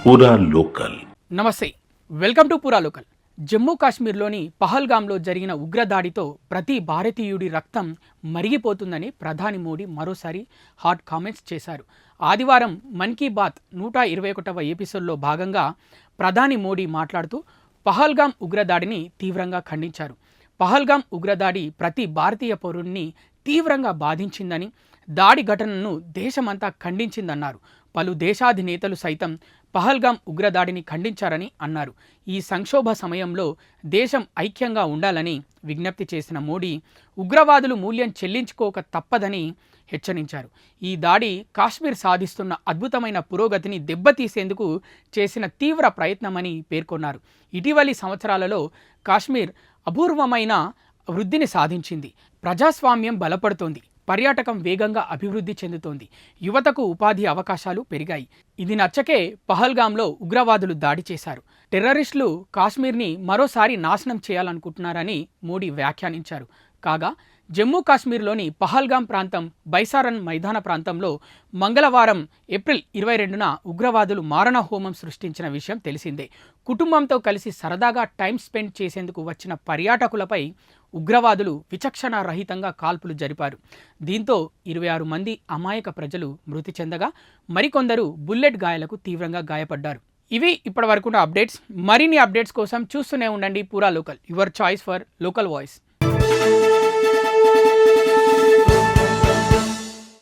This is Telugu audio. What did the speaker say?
పూరా లోకల్. నమస్తే, వెల్కమ్ టు పూరా లోకల్. జమ్మూ కాశ్మీర్లోని పహల్గామ్లో జరిగిన ఉగ్రదాడితో ప్రతి భారతీయుడి రక్తం మరిగిపోతుందని ప్రధాని మోడీ మరోసారి హాట్ కామెంట్స్ చేశారు. ఆదివారం మన్ కీ బాత్ 121వ ఎపిసోడ్లో భాగంగా ప్రధాని మోడీ మాట్లాడుతూ పహల్గామ్ ఉగ్రదాడిని తీవ్రంగా ఖండించారు. పహల్గామ్ ఉగ్రదాడి ప్రతి భారతీయ పౌరుడిని తీవ్రంగా బాధించిందని, దాడి ఘటనను దేశమంతా ఖండించిందన్నారు. పలు దేశాధినేతలు సైతం పహల్గామ్ ఉగ్రదాడిని ఖండించారని అన్నారు. ఈ సంక్షోభ సమయంలో దేశం ఐక్యంగా ఉండాలని విజ్ఞప్తి చేసిన మోడీ ఉగ్రవాదులు మూల్యం చెల్లించుకోక తప్పదని హెచ్చరించారు. ఈ దాడి కాశ్మీర్ సాధిస్తున్న అద్భుతమైన పురోగతిని దెబ్బతీసేందుకు చేసిన తీవ్ర ప్రయత్నమని పేర్కొన్నారు. ఇటీవలి సంవత్సరాలలో కాశ్మీర్ అపూర్వమైన వృద్ధిని సాధించింది. ప్రజాస్వామ్యం బలపడుతోంది. పర్యాటకం వేగంగా అభివృద్ధి చెందుతోంది. యువతకు ఉపాధి అవకాశాలు పెరిగాయి. ఇది నచ్చకే పహల్గామ్లో ఉగ్రవాదులు దాడి చేశారు. టెర్రరిస్టులు కాశ్మీర్ని మరోసారి నాశనం చేయాలనుకుంటున్నారని మోడీ వ్యాఖ్యానించారు. కాగా జమ్మూ కాశ్మీర్లోని పహల్గామ్ ప్రాంతం బైసారన్ మైదాన ప్రాంతంలో మంగళవారం ఏప్రిల్ 22న ఉగ్రవాదులు మారణ హోమం సృష్టించిన విషయం తెలిసిందే. కుటుంబంతో కలిసి సరదాగా టైం స్పెండ్ చేసేందుకు వచ్చిన పర్యాటకులపై ఉగ్రవాదులు విచక్షణారహితంగా కాల్పులు జరిపారు. దీంతో 26 మంది అమాయక ప్రజలు మృతి చెందగా మరికొందరు బుల్లెట్ గాయాలకు తీవ్రంగా గాయపడ్డారు. ఇవి ఇప్పటి వరకున్న అప్డేట్స్. మరిన్ని అప్డేట్స్ కోసం చూస్తూనే ఉండండి పూరా local, your choice for local voice.